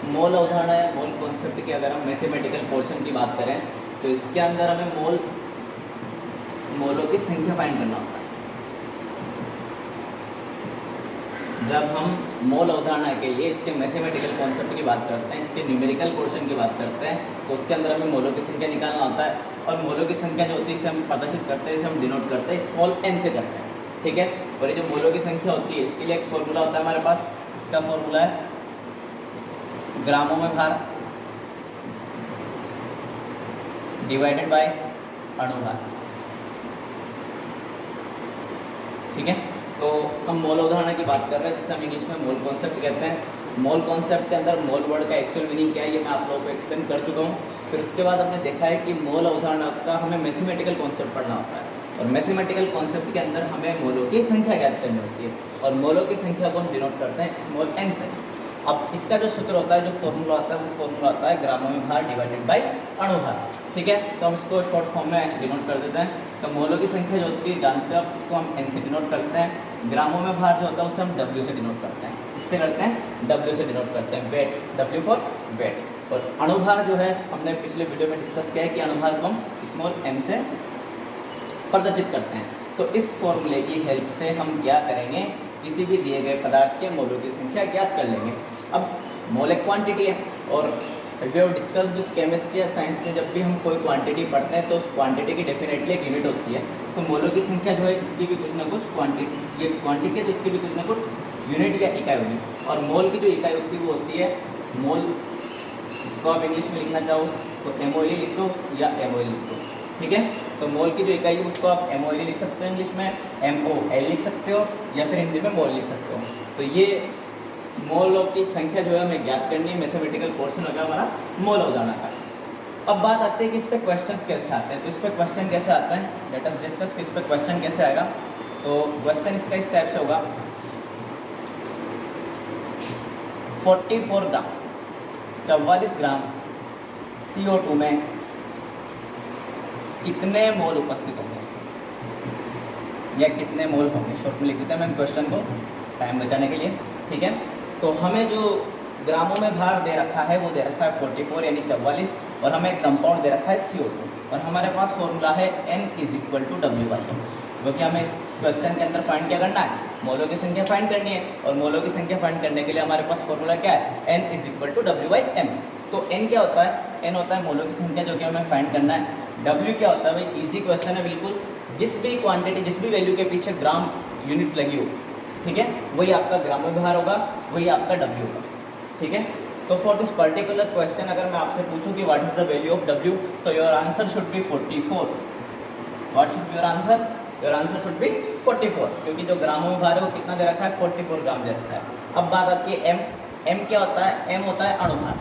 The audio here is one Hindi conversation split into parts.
मोल अवधारणा या मोल कॉन्सेप्ट की अगर हम मैथमेटिकल पोर्शन की बात करें तो इसके अंदर हमें मोलों की संख्या फाइंड करना होता है। जब हम मोल अवधारणा के लिए इसके मैथमेटिकल कॉन्सेप्ट की बात करते हैं, इसके न्यूमेरिकल पोर्शन की बात करते हैं, तो उसके अंदर हमें मोलों की संख्या निकालना होता है। और मोलों की संख्या जो होती है इसे हम प्रदर्शित करते हैं, इसे हम डिनोट करते हैं स्मॉल n से करते हैं, ठीक है। और ये जो मोलों की संख्या होती है इसके लिए एक फॉर्मूला होता है हमारे पास। इसका फॉर्मूला है ग्रामों में भार डिवाइडेड बाय अणुभार, ठीक है। तो हम मोल अवधारणा की बात कर रहे हैं जिसे हम इंग्लिश में मोल कॉन्सेप्ट कहते हैं। मोल कॉन्सेप्ट के अंदर मोल वर्ड का एक्चुअल मीनिंग क्या है ये मैं आप लोगों को एक्सप्लेन कर चुका हूँ। फिर उसके बाद हमने देखा है कि मोल अवधारणा का हमें मैथमेटिकल कॉन्सेप्ट पढ़ना होता है और मैथमेटिकल कॉन्सेप्ट के अंदर हमें मोलों की संख्या ज्ञात करनी होती है और मोलों की संख्या को हम डिनोट करते हैं स्मॉल n से। अब इसका जो सूत्र होता है, जो फॉर्मूला होता है, वो फॉर्मूला होता है ग्रामों में भार डिवाइडेड बाय अणुभार, ठीक है। तो हम इसको शॉर्ट फॉर्म में डिनोट कर देते हैं। तो मोलों की संख्या जो होती है जानते हो आप, इसको हम n से डिनोट करते हैं। ग्रामों में भार जो होता है उसे हम w से डिनोट करते हैं। इससे करते हैं w से डिनोट करते हैं वेट, w फॉर वेट। और अणुभार जो है हमने पिछले वीडियो में डिस्कस किया है कि अणुभार को हम स्मॉल m से प्रदर्शित करते हैं। तो इस फॉर्मूले की हेल्प से हम क्या करेंगे, किसी भी दिए गए पदार्थ के मोलों की संख्या ज्ञात कर लेंगे। अब मोल एक क्वांटिटी है और वी हैव डिस्कस्ड केमिस्ट्री या साइंस में जब भी हम कोई क्वांटिटी पढ़ते हैं तो उस क्वांटिटी की डेफिनेटली एक यूनिट होती है। तो मोलों की संख्या जो है इसकी भी कुछ ना कुछ क्वांटिटी, ये क्वांटिटी है तो इसकी भी कुछ ना कुछ यूनिट या इकाई होगी। और मोल की जो इकाई होती है वो होती है मोल। इसको आप इंग्लिश में लिखना चाहो तो MOL लिख दो या MOL लिख दो, ठीक है। तो मोल की जो इकाई है उसको आप MOL लिख सकते हो, इंग्लिश में MOL लिख सकते हो या फिर हिंदी में मोल लिख सकते हो। तो ये मोलों की संख्या जो है हमें ज्ञात करनी है। मैथमेटिकल पोर्शन होगा हमारा मोल अवधारणा का। अब बात आती है कि इस पे क्वेश्चंस कैसे आते हैं। तो इस पे क्वेश्चन कैसे आता है, लेट अस डिस्कस कि इस पे क्वेश्चन कैसे आएगा। तो क्वेश्चन इसका इस टाइप से होगा 44 ग्राम CO2 में कितने मोल उपस्थित होंगे या कितने मोल होंगे। शॉर्ट में लिख देते हैं मैं क्वेश्चन को टाइम बचाने के लिए, ठीक है। तो हमें जो ग्रामों में भार दे रखा है वो दे रखा है 44 यानी 44 और हमें एक कंपाउंड दे रखा है CO2 और हमारे पास फॉर्मूला है N = W/M, क्योंकि हमें इस क्वेश्चन के अंदर फाइंड क्या करना है, मोलों की संख्या फाइंड करनी है। और मोलों की संख्या फाइंड करने के लिए हमारे पास फॉर्मूला क्या है, N = W/M। तो N क्या होता है, N होता है मोलों की संख्या जो कि हमें फाइंड करना है। W क्या होता है, भाई इजी क्वेश्चन है बिल्कुल। जिस भी क्वांटिटी, जिस भी वैल्यू के पीछे ग्राम यूनिट लगी हो, ठीक है, वही आपका ग्रामों में भार होगा, वही आपका W होगा, ठीक है। तो फॉर दिस पर्टिकुलर क्वेश्चन अगर मैं आपसे पूछूं कि what is the value of W, तो your answer should be 44। What should be your answer, your answer should be 44, क्योंकि जो ग्रामों में भार है वो कितना दे रखा है, 44 ग्राम दे रखा है। अब बात आती है M क्या होता है, M होता है अणुभार।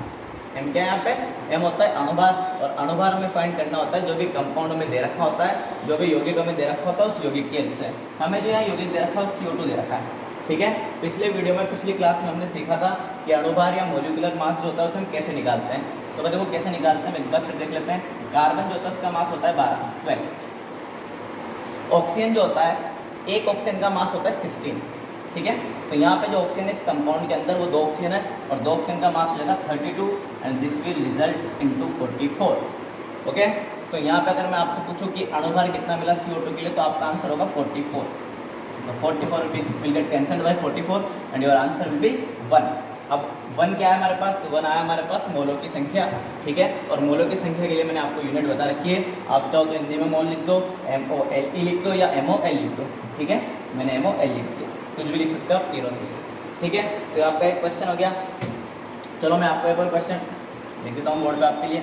M क्या है यहाँ पे, M होता है अणुभार और अणुभार हमें फाइंड करना होता है जो भी कंपाउंड में दे रखा होता है, जो भी यौगिक हमें दे रखा होता है उस यौगिक के अनुसार। हमें जो यहाँ यौगिक दे रखा है CO2 दे रखा है, ठीक है। पिछले वीडियो में, पिछली क्लास में हमने सीखा था कि अणुभार या मोलिकुलर मास जो होता है उसे हम कैसे निकालते हैं। तो देखो कैसे निकालते हैं, एक बार फिर देख लेते हैं। कार्बन जो होता है उसका मास होता है 12। ऑक्सीजन जो होता है, एक ऑक्सीजन का मास होता है 16, ठीक है। तो यहाँ पे जो ऑक्सीजन है इस कंपाउंड के अंदर वो 2 ऑक्सीजन है और 2 ऑक्सीजन का मास हो जाएगा 32 and this will result into 44, okay. तो यहाँ पे अगर मैं आपसे पूछूं कि अणुभार कितना मिला CO2 के लिए, तो आपका आंसर होगा 44। तो 44 will get cancelled by 44 and your answer will be 1। अब 1 क्या है हमारे पास, 1 आया हमारे पास मोलों की संख्या, ठीक है। और मोलों की संख्या के लिए मैंने आपको यूनिट बता रखी है। आप चाहो तो हिंदी में मोल लिख दो, MOLE लिख दो या MOL लिख दो, ठीक है। मैंने MOL लिख दिया, कुछ भी लिख सकते हो आप, तीनों से, ठीक है। तो आपका एक क्वेश्चन हो गया। चलो मैं आपको एक और क्वेश्चन लिख देता हूँ बोर्ड पे आपके लिए।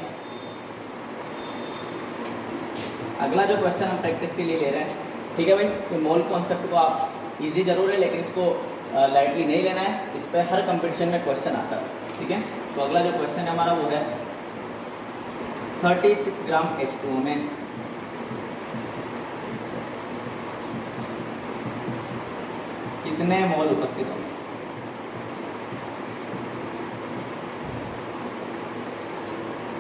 अगला जो क्वेश्चन हम प्रैक्टिस के लिए ले रहे हैं, ठीक है भाई। तो मोल कॉन्सेप्ट को आप इजी जरूर है लेकिन इसको लाइटली नहीं लेना है, इस पर हर कंपटीशन में क्वेश्चन आता है, ठीक है। तो अगला जो क्वेश्चन है हमारा वो है 36 ग्राम H2O में कितने मोल उपस्थित होंगे।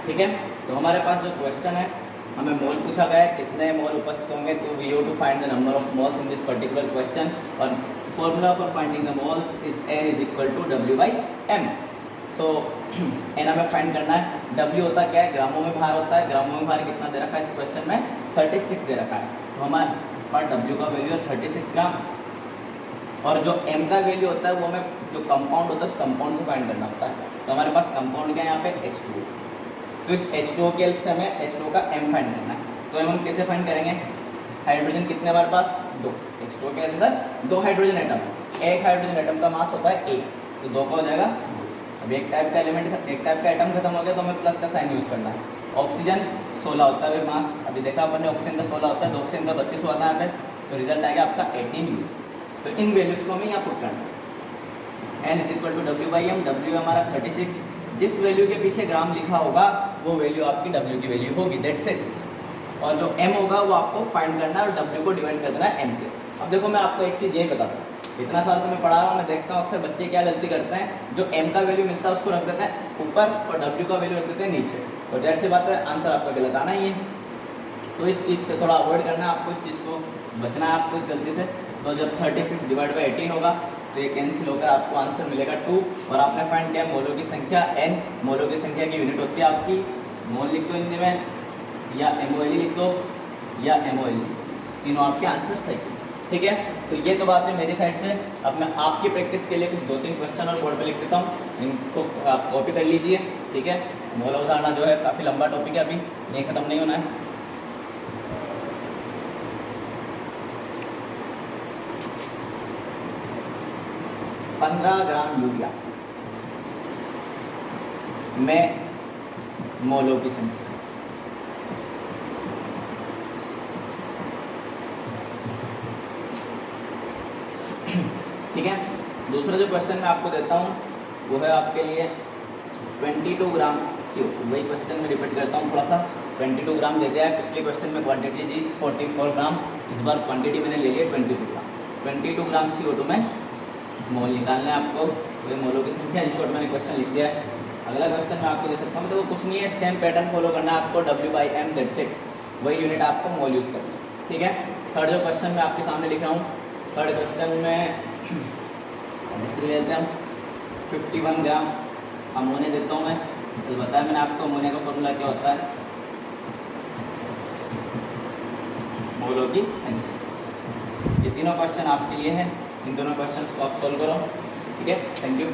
ठीक है, तो हमारे पास जो क्वेश्चन है हमें मोल पूछा गया है कितने मोल उपस्थित होंगे। तो we have to find the number of moles in this particular question और formula for finding the moles is N = W/M। So N हमें फाइंड करना है। W होता क्या है, ग्रामों में भार होता है। ग्रामों में भार कितना दे रखा है इस क्वेश्चन में, 36 दे रखा है। तो हमारे पास W का वैल्यू है 36 ग्राम, और जो M का वैल्यू होता है वो हमें जो कंपाउंड होता है उस कंपाउंड से फाइंड करना होता है। तो हमारे पास कंपाउंड क्या है यहाँ पे, H2O। तो इस H2O के हेल्प से हमें H2O का M फाइंड करना है। तो M हम कैसे फाइंड करेंगे, हाइड्रोजन कितने हमारे पास, 2। H2O के अंदर 2 हाइड्रोजन एटम है, एक हाइड्रोजन एटम का मास होता है 1, तो 2 का हो जाएगा 2। अब एक टाइप का एलिमेंट, एक टाइप का एटम खत्म हो गया तो हमें प्लस का साइन यूज़ करना है। ऑक्सीजन 16 होता है मास, अभी देखा अपन ने ऑक्सीजन का 16 होता है, तो ऑक्सीजन का 32 होता है यहाँ पे, तो रिजल्ट आएगा आपका 18U। तो इन वैल्यूज़ को हमें यहाँ पुट करना है। N = W/M, W हमारा 36, जिस वैल्यू के पीछे ग्राम लिखा होगा वो वैल्यू आपकी W की वैल्यू होगी, दैट्स इट। और जो M होगा वो आपको फाइंड करना है और W को डिवाइड कर देना है M से। अब देखो मैं आपको एक चीज़ ये बताता हूँ, इतना साल से मैं पढ़ा रहा हूँ, मैं देखता हूँ अक्सर बच्चे क्या गलती करते हैं, जो M का वैल्यू मिलता है उसको रख देते हैं ऊपर और W का वैल्यू रख देते हैं नीचे, और जाहिर सी बात है आंसर आपका गलत आना ही है। तो इस चीज़ से थोड़ा अवॉइड करना है आपको, इस चीज़ को बचना है आपको इस गलती से। तो जब 36 डिवाइड बाई 18 होगा तो ये कैंसिल होकर आपको आंसर मिलेगा 2। और आपने फाइंड किया मोलों की संख्या N, मोलों की संख्या की यूनिट होती है आपकी मोल, लिख दो हिंदी में, या MOL लिख दो, या MOL, तीनों आपके आंसर सही, ठीक है। तो ये तो बात है मेरी साइड से। अब मैं आपकी प्रैक्टिस के लिए कुछ 2-3 क्वेश्चन और बोर्ड पे लिख देता हूँ, इनको आप कॉपी कर लीजिए, ठीक है। मोल अवधारणा जो है काफ़ी लंबा टॉपिक है, अभी ये ख़त्म नहीं होना है। $15 ग्राम यूरिया में मोलों की संख्या, ठीक है। दूसरा जो क्वेश्चन मैं आपको देता हूँ वो है आपके लिए 22 ग्राम CO2। वही क्वेश्चन में रिपीट करता हूँ थोड़ा सा, 22 ग्राम दे दिया है, पिछले क्वेश्चन में क्वांटिटी दी 44 ग्राम, इस बार क्वांटिटी मैंने ले लिया 22 ग्राम। 22 ग्राम CO2 में मोल निकालना है आपको, वही मोलों की संख्या। इन शॉर्ट मैंने क्वेश्चन लिख दिया है। अगला क्वेश्चन मैं आपको दे सकता हूँ, तो वो कुछ नहीं है, सेम पैटर्न फॉलो करना है आपको, W/M, दैट्स इट, वही यूनिट आपको मोल यूज़ करना है, ठीक है। थर्ड जो क्वेश्चन मैं आपके सामने लिख रहा हूँ, थर्ड क्वेश्चन में इसलिए लेते हैं 51 ग्राम अमोनिया देता हूँ मैं। तो बताया मैंने आपको अमोनिया का फॉर्मूला क्या होता है, मोलों की संख्या। ये तीनों क्वेश्चन आपके लिए हैं, इन दोनों क्वेश्चंस को आप सोल्व करो, ठीक है। Thank you.